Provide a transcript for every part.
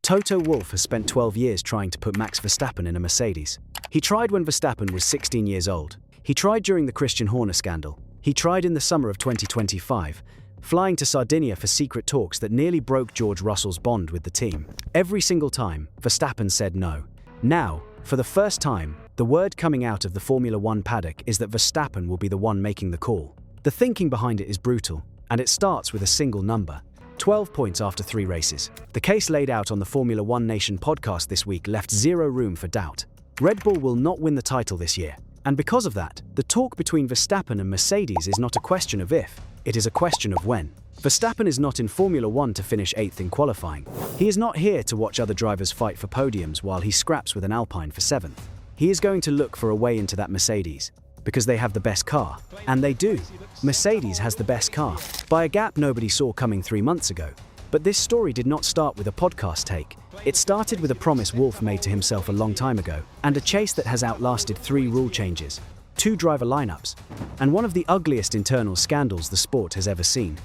Toto Wolff has spent 12 years trying to put Max Verstappen in a Mercedes. He tried when Verstappen was 16 years old. He tried during the Christian Horner scandal. He tried in the summer of 2025, flying to Sardinia for secret talks that nearly broke George Russell's bond with the team. Every single time, Verstappen said no. Now, for the first time, the word coming out of the Formula One paddock is that Verstappen will be the one making the call. The thinking behind it is brutal, and it starts with a single number: 12 points after 3 races. The case laid out on the Formula One Nation podcast this week left zero room for doubt. Red Bull will not win the title this year, and because of that, the talk between Verstappen and Mercedes is not a question of if, it is a question of when. Verstappen is not in Formula One to finish 8th in qualifying. He is not here to watch other drivers fight for podiums while he scraps with an Alpine for 7th. He is going to look for a way into that Mercedes, because they have the best car. And they do. Mercedes has the best car, by a gap nobody saw coming 3 months ago. But this story did not start with a podcast take. It started with a promise Wolff made to himself a long time ago, and a chase that has outlasted 3 rule changes, 2 driver lineups, and one of the ugliest internal scandals the sport has ever seen.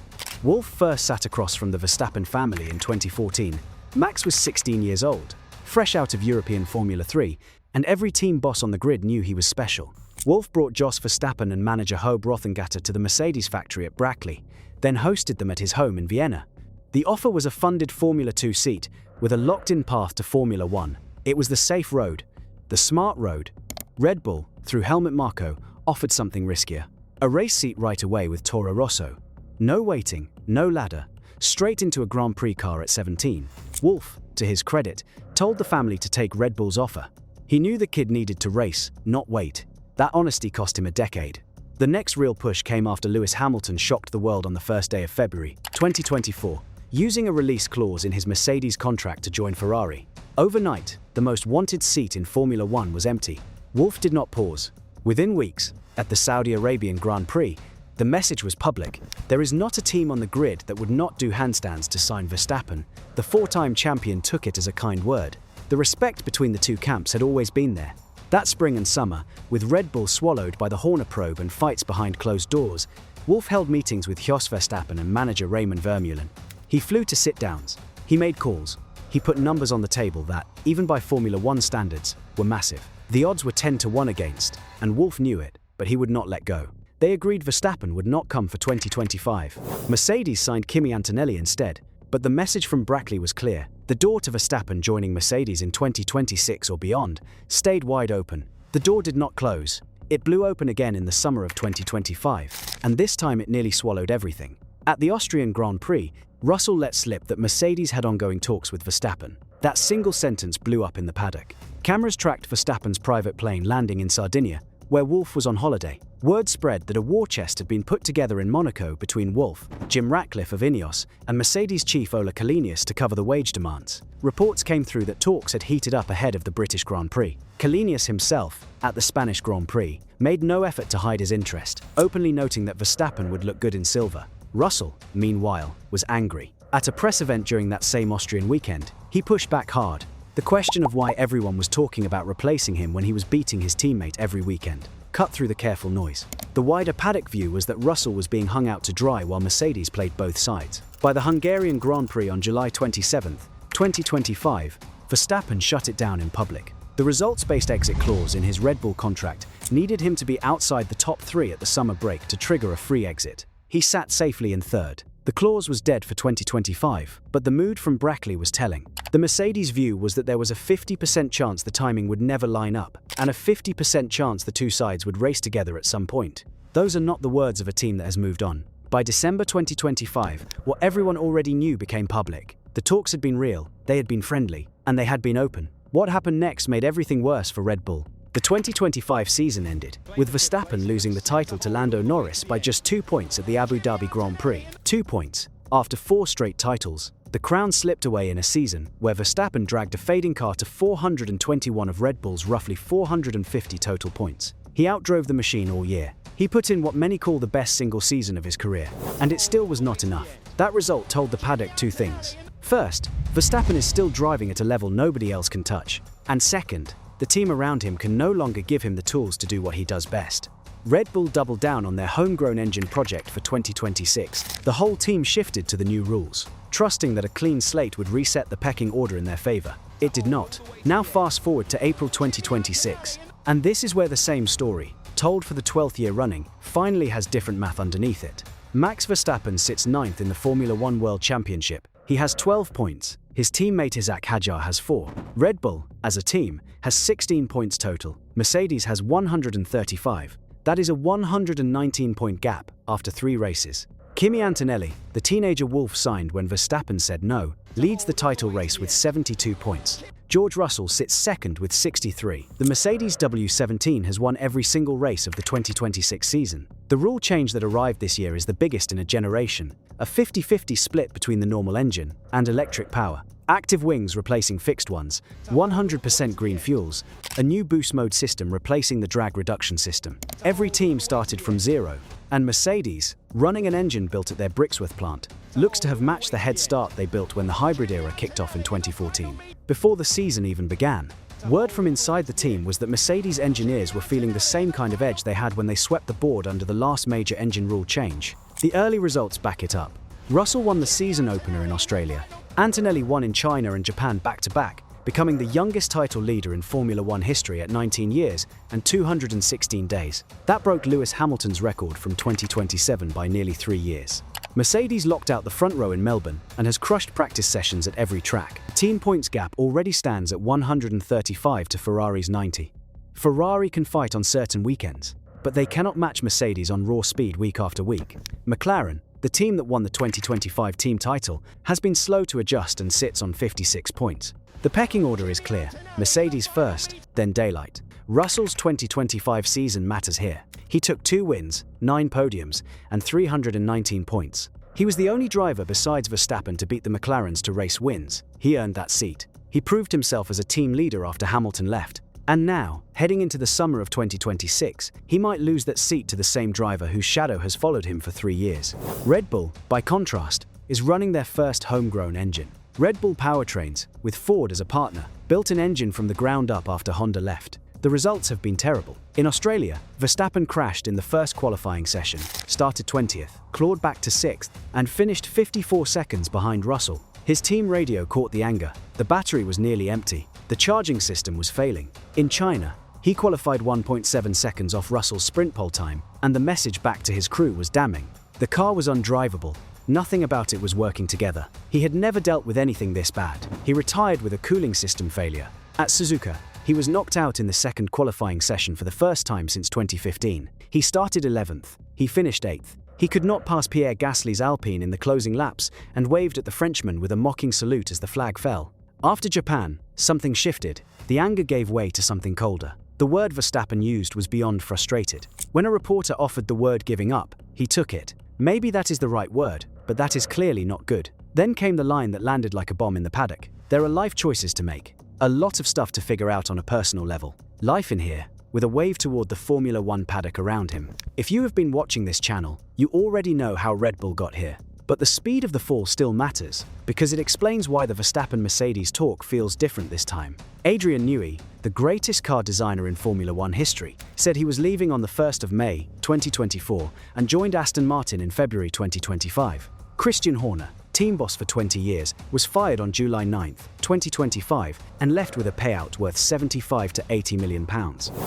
Wolff first sat across from the Verstappen family in 2014. Max was 16 years old, fresh out of European Formula 3, and every team boss on the grid knew he was special. Wolff brought Jos Verstappen and manager Joop Rothengatter to the Mercedes factory at Brackley, then hosted them at his home in Vienna. The offer was a funded Formula 2 seat with a locked-in path to Formula 1. It was the safe road, the smart road. Red Bull, through Helmut Marko, offered something riskier. A race seat right away with Toro Rosso. No waiting, no ladder, straight into a Grand Prix car at 17. Wolff, to his credit, told the family to take Red Bull's offer. He knew the kid needed to race, not wait. That honesty cost him a decade. The next real push came after Lewis Hamilton shocked the world on the first day of February 2024, using a release clause in his Mercedes contract to join Ferrari. Overnight, the most wanted seat in Formula One was empty. Wolff did not pause. Within weeks, at the Saudi Arabian Grand Prix, the message was public. There is not a team on the grid that would not do handstands to sign Verstappen. The 4-time champion took it as a kind word. The respect between the two camps had always been there. That spring and summer, with Red Bull swallowed by the Horner probe and fights behind closed doors, Wolff held meetings with Jos Verstappen and manager Raymond Vermeulen. He flew to sit-downs. He made calls. He put numbers on the table that, even by Formula One standards, were massive. The odds were 10-1 against, and Wolff knew it, but he would not let go. They agreed Verstappen would not come for 2025. Mercedes signed Kimi Antonelli instead, but the message from Brackley was clear. The door to Verstappen joining Mercedes in 2026 or beyond stayed wide open. The door did not close. It blew open again in the summer of 2025, and this time it nearly swallowed everything. At the Austrian Grand Prix, Russell let slip that Mercedes had ongoing talks with Verstappen. That single sentence blew up in the paddock. Cameras tracked Verstappen's private plane landing in Sardinia, where Wolff was on holiday. Word spread that a war chest had been put together in Monaco between Wolff, Jim Ratcliffe of Ineos, and Mercedes chief Ola Kalinius to cover the wage demands. Reports came through that talks had heated up ahead of the British Grand Prix. Kalinius himself, at the Spanish Grand Prix, made no effort to hide his interest, openly noting that Verstappen would look good in silver. Russell, meanwhile, was angry. At a press event during that same Austrian weekend, he pushed back hard. The question of why everyone was talking about replacing him when he was beating his teammate every weekend cut through the careful noise. The wider paddock view was that Russell was being hung out to dry while Mercedes played both sides. By the Hungarian Grand Prix on July 27, 2025, Verstappen shut it down in public. The results-based exit clause in his Red Bull contract needed him to be outside the top 3 at the summer break to trigger a free exit. He sat safely in 3rd. The clause was dead for 2025, but the mood from Brackley was telling. The Mercedes view was that there was a 50% chance the timing would never line up, and a 50% chance the two sides would race together at some point. Those are not the words of a team that has moved on. By December 2025, what everyone already knew became public. The talks had been real, they had been friendly, and they had been open. What happened next made everything worse for Red Bull. The 2025 season ended, with Verstappen losing the title to Lando Norris by just 2 points at the Abu Dhabi Grand Prix. 2 points. After 4 straight titles, the crown slipped away in a season where Verstappen dragged a fading car to 421 of Red Bull's roughly 450 total points. He outdrove the machine all year. He put in what many call the best single season of his career, and it still was not enough. That result told the paddock 2 things. First, Verstappen is still driving at a level nobody else can touch. And second, the team around him can no longer give him the tools to do what he does best. Red Bull doubled down on their homegrown engine project for 2026. The whole team shifted to the new rules, trusting that a clean slate would reset the pecking order in their favor. It did not. Now fast forward to April 2026, and this is where the same story, told for the 12th year running, finally has different math underneath it. Max Verstappen sits 9th in the Formula 1 World Championship. He has 12 points. His teammate Isaac Hadjar has 4. Red Bull, as a team, has 16 points total. Mercedes has 135. That is a 119-point gap after 3 races. Kimi Antonelli, the teenager Wolff signed when Verstappen said no, leads the title race with 72 points. George Russell sits second with 63. The Mercedes W17 has won every single race of the 2026 season. The rule change that arrived this year is the biggest in a generation, a 50-50 split between the normal engine and electric power. Active wings replacing fixed ones, 100% green fuels, a new boost mode system replacing the drag reduction system. Every team started from zero, and Mercedes, running an engine built at their Brixworth plant, looks to have matched the head start they built when the hybrid era kicked off in 2014. Before the season even began, word from inside the team was that Mercedes engineers were feeling the same kind of edge they had when they swept the board under the last major engine rule change. The early results back it up. Russell won the season opener in Australia. Antonelli won in China and Japan back-to-back, becoming the youngest title leader in Formula 1 history at 19 years and 216 days. That broke Lewis Hamilton's record from 2027 by nearly 3 years. Mercedes locked out the front row in Melbourne and has crushed practice sessions at every track. Team points gap already stands at 135 to Ferrari's 90. Ferrari can fight on certain weekends, but they cannot match Mercedes on raw speed week after week. McLaren, the team that won the 2025 team title, has been slow to adjust and sits on 56 points. The pecking order is clear: Mercedes first, then daylight. Russell's 2025 season matters here. He took 2 wins, 9 podiums, and 319 points. He was the only driver besides Verstappen to beat the McLarens to race wins. He earned that seat. He proved himself as a team leader after Hamilton left. And now, heading into the summer of 2026, he might lose that seat to the same driver whose shadow has followed him for 3 years. Red Bull, by contrast, is running their first homegrown engine. Red Bull Powertrains, with Ford as a partner, built an engine from the ground up after Honda left. The results have been terrible. In Australia, Verstappen crashed in the first qualifying session, started 20th, clawed back to 6th, and finished 54 seconds behind Russell. His team radio caught the anger. The battery was nearly empty. The charging system was failing. In China, he qualified 1.7 seconds off Russell's sprint pole time, and the message back to his crew was damning. The car was undrivable. Nothing about it was working together. He had never dealt with anything this bad. He retired with a cooling system failure. At Suzuka, he was knocked out in the second qualifying session for the first time since 2015. He started 11th. He finished 8th. He could not pass Pierre Gasly's Alpine in the closing laps and waved at the Frenchman with a mocking salute as the flag fell. After Japan, something shifted. The anger gave way to something colder. The word Verstappen used was beyond frustrated. When a reporter offered the word giving up, he took it. Maybe that is the right word, but that is clearly not good. Then came the line that landed like a bomb in the paddock. There are life choices to make. A lot of stuff to figure out on a personal level. Life in here, with a wave toward the Formula 1 paddock around him. If you have been watching this channel, you already know how Red Bull got here. But the speed of the fall still matters, because it explains why the Verstappen-Mercedes talk feels different this time. Adrian Newey, the greatest car designer in Formula 1 history, said he was leaving on the 1st of May, 2024, and joined Aston Martin in February 2025. Christian Horner, team boss for 20 years, was fired on July 9, 2025, and left with a payout worth £75 to £80 million.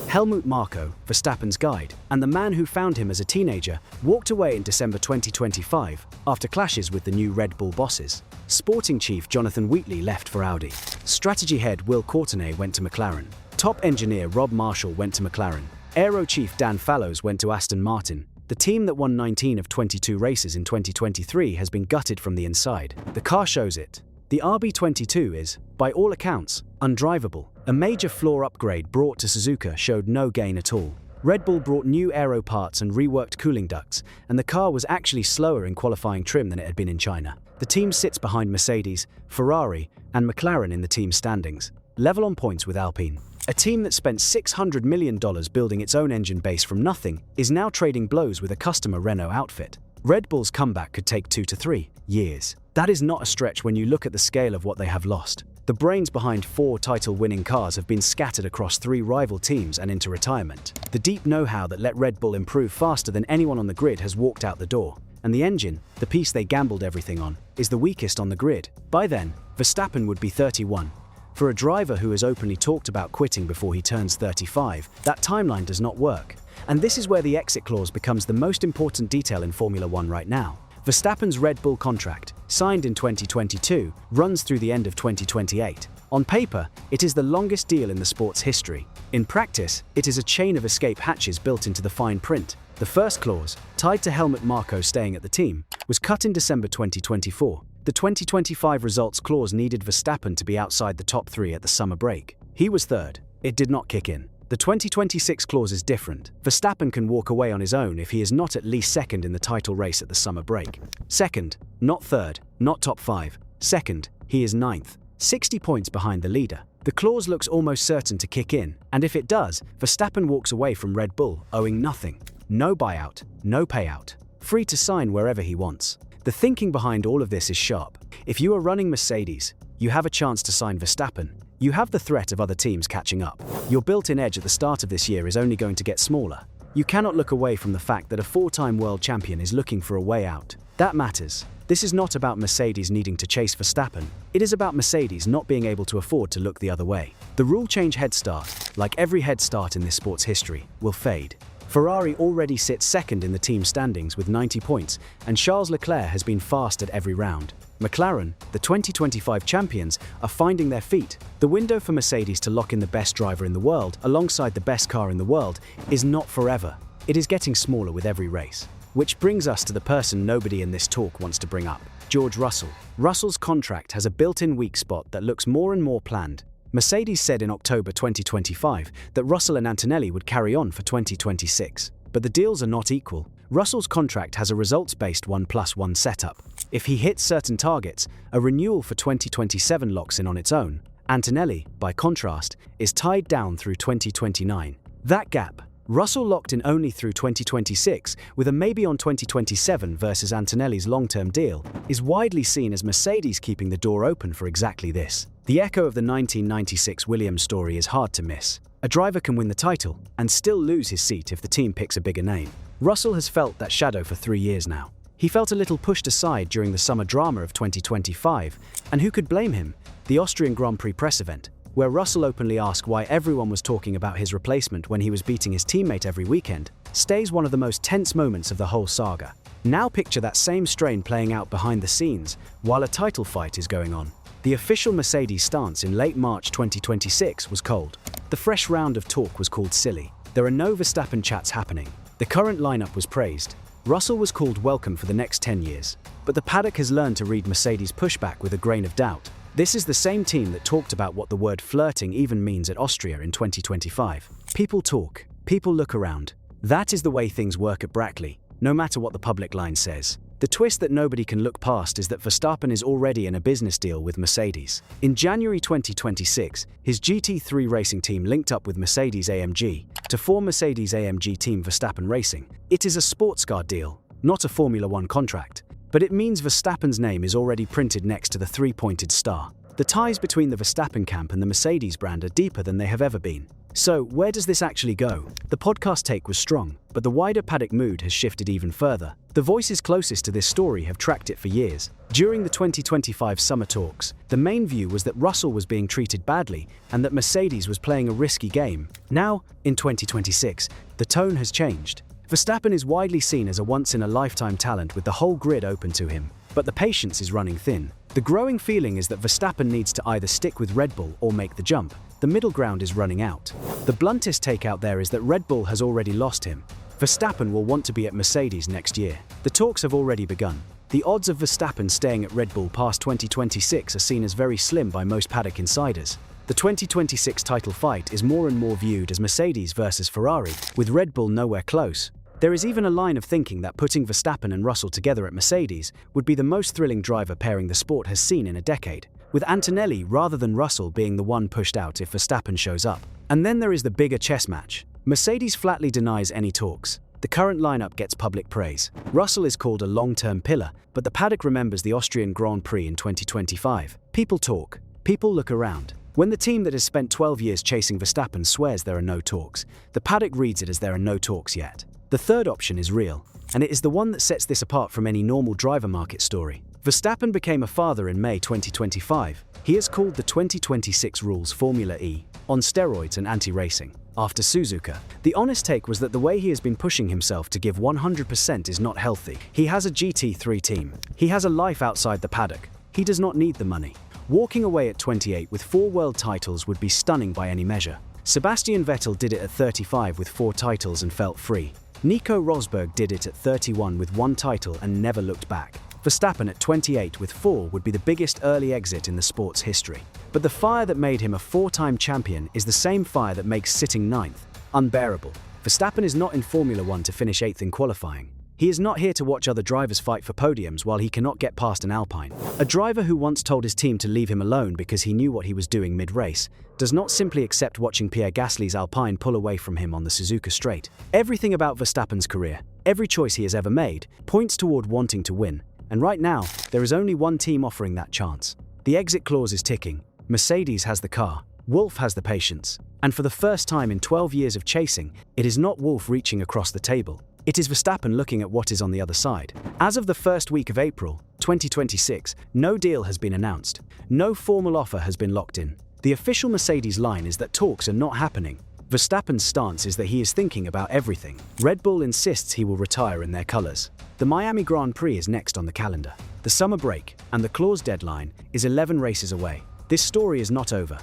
Helmut Marko, Verstappen's guide, and the man who found him as a teenager, walked away in December 2025 after clashes with the new Red Bull bosses. Sporting chief Jonathan Wheatley left for Audi. Strategy head Will Courtenay went to McLaren. Top engineer Rob Marshall went to McLaren. Aero chief Dan Fallows went to Aston Martin. The team that won 19 of 22 races in 2023 has been gutted from the inside. The car shows it. The RB22 is, by all accounts, undrivable. A major floor upgrade brought to Suzuka showed no gain at all. Red Bull brought new aero parts and reworked cooling ducts, and the car was actually slower in qualifying trim than it had been in China. The team sits behind Mercedes, Ferrari, and McLaren in the team standings, level on points with Alpine. A team that spent $600 million building its own engine base from nothing is now trading blows with a customer Renault outfit. Red Bull's comeback could take 2 to 3 years. That is not a stretch when you look at the scale of what they have lost. The The brains behind 4 title-winning cars have been scattered across 3 rival teams and into retirement. The deep know-how that let Red Bull improve faster than anyone on the grid has walked out the door. And the engine, the piece they gambled everything on, is the weakest on the grid. By then, Verstappen would be 31. For a driver who has openly talked about quitting before he turns 35, that timeline does not work. And this is where the exit clause becomes the most important detail in Formula One right now. Verstappen's Red Bull contract, signed in 2022, runs through the end of 2028. On paper, it is the longest deal in the sport's history. In practice, it is a chain of escape hatches built into the fine print. The first clause, tied to Helmut Marko staying at the team, was cut in December 2024. The 2025 results clause needed Verstappen to be outside the top 3 at the summer break. He was third. It did not kick in. The 2026 clause is different. Verstappen can walk away on his own if he is not at least second in the title race at the summer break. Second, not third, not top 5. Second, he is 9th, 60 points behind the leader. The clause looks almost certain to kick in, and if it does, Verstappen walks away from Red Bull owing nothing. No buyout, no payout. Free to sign wherever he wants. The thinking behind all of this is sharp. If you are running Mercedes, you have a chance to sign Verstappen. You have the threat of other teams catching up. Your built-in edge at the start of this year is only going to get smaller. You cannot look away from the fact that a 4-time world champion is looking for a way out. That matters. This is not about Mercedes needing to chase Verstappen. It is about Mercedes not being able to afford to look the other way. The rule change head start, like every head start in this sport's history, will fade. Ferrari already sits second in the team standings with 90 points, and Charles Leclerc has been fast at every round. McLaren, the 2025 champions, are finding their feet. The window for Mercedes to lock in the best driver in the world, alongside the best car in the world, is not forever. It is getting smaller with every race. Which brings us to the person nobody in this talk wants to bring up, George Russell. Russell's contract has a built-in weak spot that looks more and more planned. Mercedes said in October 2025 that Russell and Antonelli would carry on for 2026. But the deals are not equal. Russell's contract has a results-based 1+1 setup. If he hits certain targets, a renewal for 2027 locks in on its own. Antonelli, by contrast, is tied down through 2029. That gap, Russell locked in only through 2026, with a maybe on 2027 versus Antonelli's long-term deal, is widely seen as Mercedes keeping the door open for exactly this. The echo of the 1996 Williams story is hard to miss. A driver can win the title and still lose his seat if the team picks a bigger name. Russell has felt that shadow for 3 years now. He felt a little pushed aside during the summer drama of 2025, and who could blame him? The Austrian Grand Prix press event, where Russell openly asked why everyone was talking about his replacement when he was beating his teammate every weekend, stays one of the most tense moments of the whole saga. Now picture that same strain playing out behind the scenes while a title fight is going on. The official Mercedes stance in late March 2026 was cold. The fresh round of talk was called silly. There are no Verstappen chats happening. The current lineup was praised. Russell was called welcome for the next 10 years. But the paddock has learned to read Mercedes' pushback with a grain of doubt. This is the same team that talked about what the word flirting even means at Austria in 2025. People talk. People look around. That is the way things work at Brackley, no matter what the public line says. The twist that nobody can look past is that Verstappen is already in a business deal with Mercedes. In January 2026, his GT3 racing team linked up with Mercedes-AMG to form Mercedes-AMG Team Verstappen Racing. It is a sports car deal, not a Formula One contract, but it means Verstappen's name is already printed next to the 3-pointed star. The ties between the Verstappen camp and the Mercedes brand are deeper than they have ever been. So, where does this actually go? The podcast take was strong, but the wider paddock mood has shifted even further. The voices closest to this story have tracked it for years. During the 2025 summer talks, the main view was that Russell was being treated badly and that Mercedes was playing a risky game. Now, in 2026, the tone has changed. Verstappen is widely seen as a once-in-a-lifetime talent with the whole grid open to him, but the patience is running thin. The growing feeling is that Verstappen needs to either stick with Red Bull or make the jump. The middle ground is running out. The bluntest take out there is that Red Bull has already lost him. Verstappen will want to be at Mercedes next year. The talks have already begun. The odds of Verstappen staying at Red Bull past 2026 are seen as very slim by most paddock insiders. The 2026 title fight is more and more viewed as Mercedes versus Ferrari, with Red Bull nowhere close. There is even a line of thinking that putting Verstappen and Russell together at Mercedes would be the most thrilling driver pairing the sport has seen in a decade, with Antonelli rather than Russell being the one pushed out if Verstappen shows up. And then there is the bigger chess match. Mercedes flatly denies any talks. The current lineup gets public praise. Russell is called a long-term pillar, but the paddock remembers the Austrian Grand Prix in 2025. People talk. People look around. When the team that has spent 12 years chasing Verstappen swears there are no talks, the paddock reads it as there are no talks yet. The third option is real, and it is the one that sets this apart from any normal driver market story. Verstappen became a father in May 2025. He has called the 2026 rules Formula E, on steroids and anti-racing. After Suzuka, the honest take was that the way he has been pushing himself to give 100% is not healthy. He has a GT3 team. He has a life outside the paddock. He does not need the money. Walking away at 28 with 4 world titles would be stunning by any measure. Sebastian Vettel did it at 35 with 4 titles and felt free. Nico Rosberg did it at 31 with 1 title and never looked back. Verstappen at 28 with 4 would be the biggest early exit in the sport's history. But the fire that made him a 4-time champion is the same fire that makes sitting 9th unbearable. Verstappen is not in Formula 1 to finish 8th in qualifying. He is not here to watch other drivers fight for podiums while he cannot get past an Alpine. A driver who once told his team to leave him alone because he knew what he was doing mid-race does not simply accept watching Pierre Gasly's Alpine pull away from him on the Suzuka straight. Everything about Verstappen's career, every choice he has ever made, points toward wanting to win. And right now, there is only one team offering that chance. The exit clause is ticking. Mercedes has the car. Wolff has the patience. And for the first time in 12 years of chasing, it is not Wolff reaching across the table. It is Verstappen looking at what is on the other side. As of the first week of April 2026, no deal has been announced. No formal offer has been locked in. The official Mercedes line is that talks are not happening. Verstappen's stance is that he is thinking about everything. Red Bull insists he will retire in their colors. The Miami Grand Prix is next on the calendar. The summer break and the clause deadline is 11 races away. This story is not over.